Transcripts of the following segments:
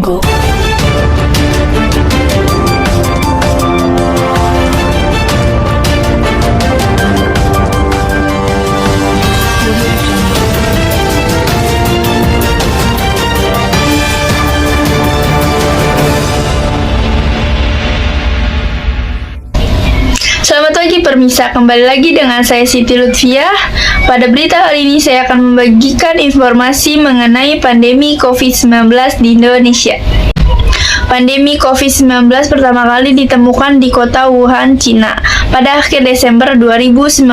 Go. Selamat pagi Permisa, kembali lagi dengan saya Siti Lutfiah. Pada berita hari ini saya akan membagikan informasi mengenai pandemi COVID-19 di Indonesia. Pandemi COVID-19 pertama kali ditemukan di kota Wuhan, Cina pada akhir Desember 2019.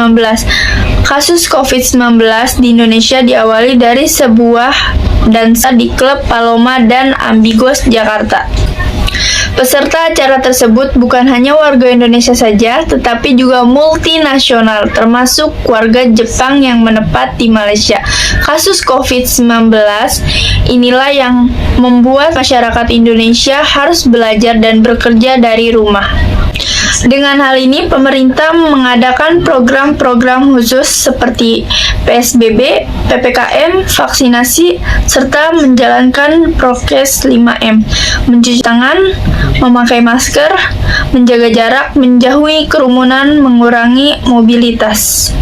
Kasus COVID-19 di Indonesia diawali dari sebuah dansa di klub Paloma dan Ambigos, Jakarta. Peserta acara tersebut bukan hanya warga Indonesia saja, tetapi juga multinasional, termasuk warga Jepang yang menetap di Malaysia. Kasus COVID-19 inilah yang membuat masyarakat Indonesia harus belajar dan bekerja dari rumah. Dengan hal ini, pemerintah mengadakan program-program khusus seperti PSBB, PPKM, vaksinasi, serta menjalankan prokes 5M, mencuci tangan, memakai masker, menjaga jarak, menjauhi kerumunan, mengurangi mobilitas.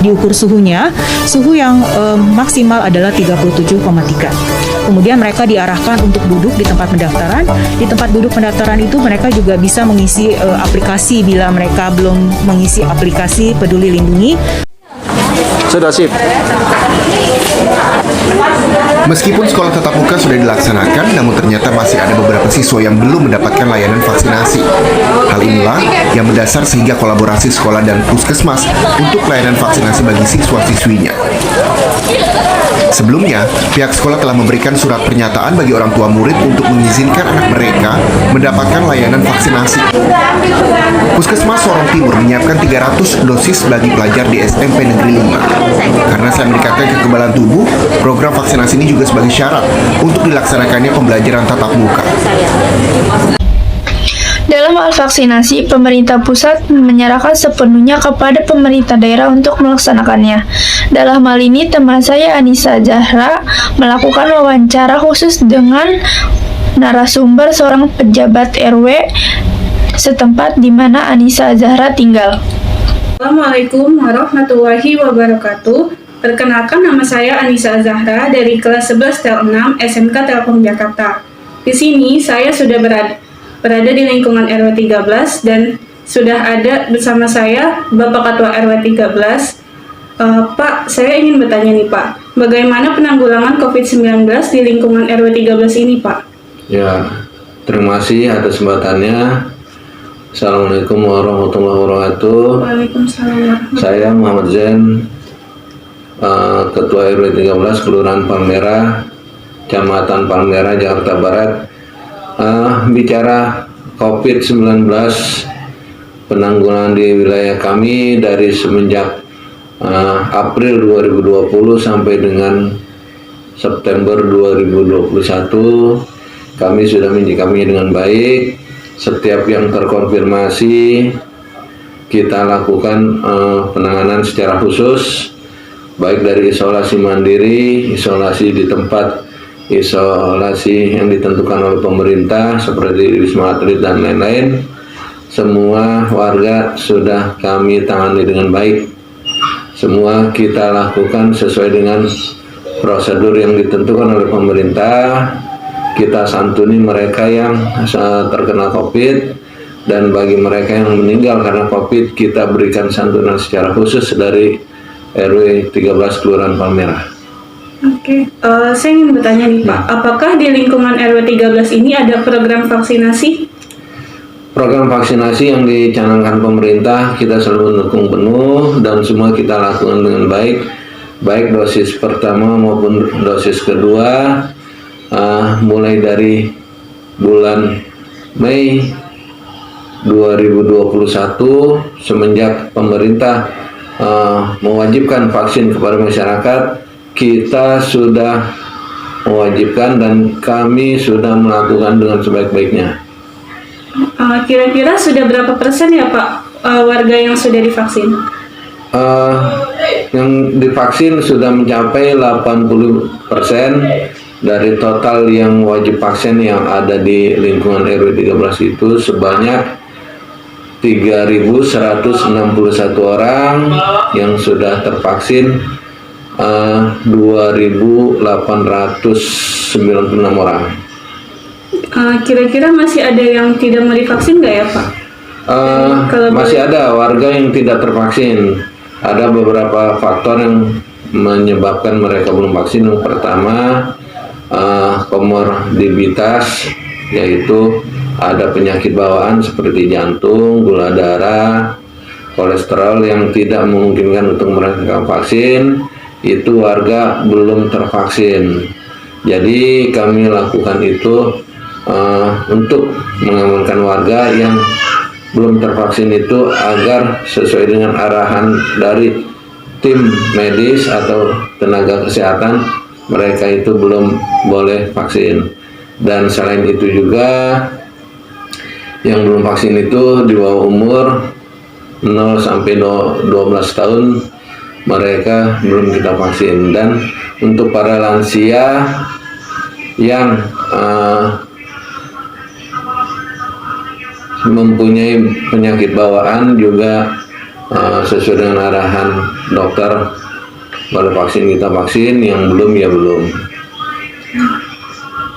Diukur suhunya, suhu yang maksimal adalah 37,3. Kemudian mereka diarahkan untuk duduk di tempat pendaftaran. Di tempat duduk pendaftaran itu mereka juga bisa mengisi aplikasi bila mereka belum mengisi aplikasi Peduli Lindungi. Sudah sip. Meskipun sekolah tatap muka sudah dilaksanakan, namun ternyata masih ada beberapa siswa yang belum mendapatkan layanan vaksinasi. Hal inilah yang mendasar sehingga kolaborasi sekolah dan puskesmas untuk layanan vaksinasi bagi siswa-siswinya. Sebelumnya, pihak sekolah telah memberikan surat pernyataan bagi orang tua murid untuk mengizinkan anak mereka mendapatkan layanan vaksinasi. Puskesmas Sorong Timur menyiapkan 300 dosis bagi pelajar di SMP Negeri 5. Karena selain meningkatkan kekebalan tubuh, program vaksinasi ini juga sebagai syarat untuk dilaksanakannya pembelajaran tatap muka. Dalam hal vaksinasi, pemerintah pusat menyerahkan sepenuhnya kepada pemerintah daerah untuk melaksanakannya. Dalam hal ini, teman saya Anissa Zahra melakukan wawancara khusus dengan narasumber seorang pejabat RW setempat di mana Anissa Zahra tinggal. Assalamualaikum warahmatullahi wabarakatuh. Perkenalkan, nama saya Anissa Zahra dari kelas 11 Tel 6 SMK Telkom Jakarta. Di sini saya sudah berada di lingkungan RW 13 dan sudah ada bersama saya Bapak Ketua RW 13. Pak, saya ingin bertanya nih Pak, bagaimana penanggulangan COVID-19 di lingkungan RW 13 ini Pak? Ya, terima kasih atas kesempatannya. Assalamualaikum warahmatullahi wabarakatuh. Waalaikumsalam. Saya Muhammad Zain, Ketua RW 13 Kelurahan Palmerah, Kecamatan Palmerah, Jakarta Barat. Bicara COVID-19, penanggulangan di wilayah kami dari semenjak April 2020 sampai dengan September 2021, kami sudah menyikapinya dengan baik. Setiap yang terkonfirmasi kita lakukan penanganan secara khusus, baik dari isolasi mandiri, isolasi di tempat isolasi yang ditentukan oleh pemerintah seperti Wisma Atlet dan lain-lain. Semua warga sudah kami tangani dengan baik. Semua kita lakukan sesuai dengan prosedur yang ditentukan oleh pemerintah. Kita santuni mereka yang terkena COVID, dan bagi mereka yang meninggal karena COVID kita berikan santunan secara khusus dari RW 13 Kelurahan Palmerah. Oke, saya ingin bertanya nih Pak, apakah di lingkungan RW 13 ini ada program vaksinasi? Program vaksinasi yang dicanangkan pemerintah kita selalu mendukung penuh dan semua kita lakukan dengan baik, baik dosis pertama maupun dosis kedua. Mulai dari bulan Mei 2021 semenjak pemerintah mewajibkan vaksin kepada masyarakat, kita sudah mewajibkan dan kami sudah melakukan dengan sebaik-baiknya. Kira-kira sudah berapa persen ya Pak warga yang sudah divaksin? Yang divaksin sudah mencapai 80% dari total yang wajib vaksin yang ada di lingkungan RW 13 itu sebanyak 3.161 orang yang sudah tervaksin, 2.896 orang. Kira-kira masih ada yang tidak mau divaksin nggak ya Pak? Masih ada warga yang tidak tervaksin. Ada beberapa faktor yang menyebabkan mereka belum vaksin. Yang pertama, komorbiditas, yaitu ada penyakit bawaan seperti jantung, gula darah, kolesterol yang tidak memungkinkan untuk mereka vaksin. Itu warga belum tervaksin. Jadi kami lakukan itu untuk mengamankan warga yang belum tervaksin itu agar sesuai dengan arahan dari tim medis atau tenaga kesehatan, mereka itu belum boleh vaksin. Dan selain itu juga yang belum vaksin itu di bawah umur 0 sampai 12 tahun mereka belum kita vaksin. Dan untuk para lansia yang mempunyai penyakit bawaan juga sesuai dengan arahan dokter boleh vaksin, kita vaksin, yang belum ya belum.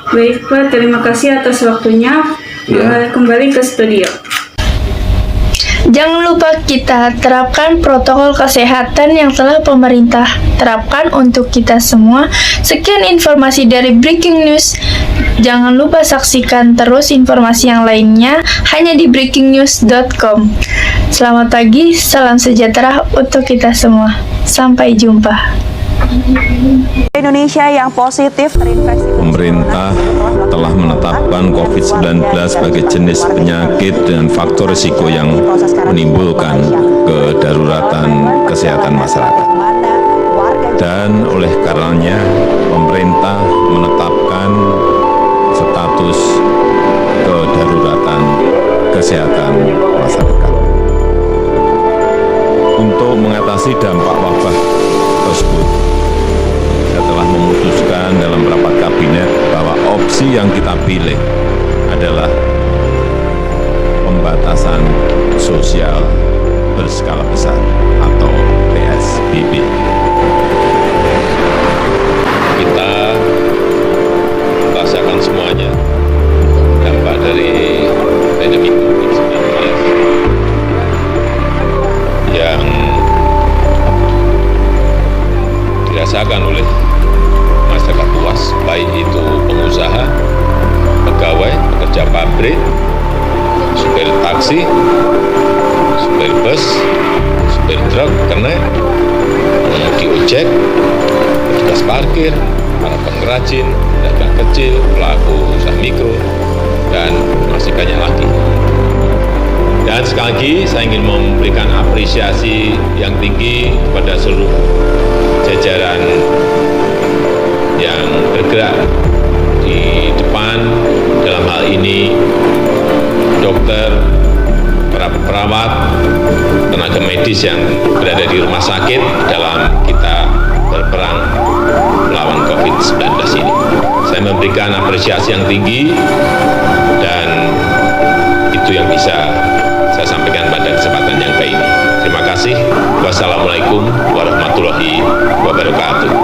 Baik Pak, terima kasih atas waktunya. Kembali ke studio. Jangan lupa kita terapkan protokol kesehatan yang telah pemerintah terapkan untuk kita semua. Sekian informasi dari Breaking News. Jangan lupa saksikan terus informasi yang lainnya hanya di breakingnews.com. Selamat pagi, salam sejahtera untuk kita semua. Sampai jumpa. Indonesia yang positif terinfeksi. Pemerintah telah menetapkan COVID-19 sebagai jenis penyakit dan faktor risiko yang menimbulkan kedaruratan kesehatan masyarakat. Dan oleh karenanya, pemerintah menetapkan status kedaruratan kesehatan masyarakat. Untuk mengatasi dampak wabah tersebut, saya telah memutuskan dalam rapat kabinet bahwa opsi yang kita pilih adalah pembatasan sosial berskala besar atau PSBB. Kita rasakan semuanya dampak dari pandemi COVID-19 yang dirasakan oleh masyarakat luas, baik itu pengusaha, pegawai, pekerja pabrik, supir taksi, supir bus, supir truk, kernet, pengemudi ojek, petugas parkir, para pengrajin, pedagang kecil, pelaku usaha mikro, dan masih banyak lagi. Dan sekali lagi saya ingin memberikan apresiasi yang tinggi kepada seluruh jajaran yang bergerak di depan dalam hal ini dokter, para perawat, tenaga medis yang berada di rumah sakit dalam kita berperang melawan COVID-19 ini. Saya memberikan apresiasi yang tinggi dan itu yang bisa saya sampaikan pada kesempatan yang baik ini. Terima kasih. Wassalamualaikum warahmatullahi wabarakatuh.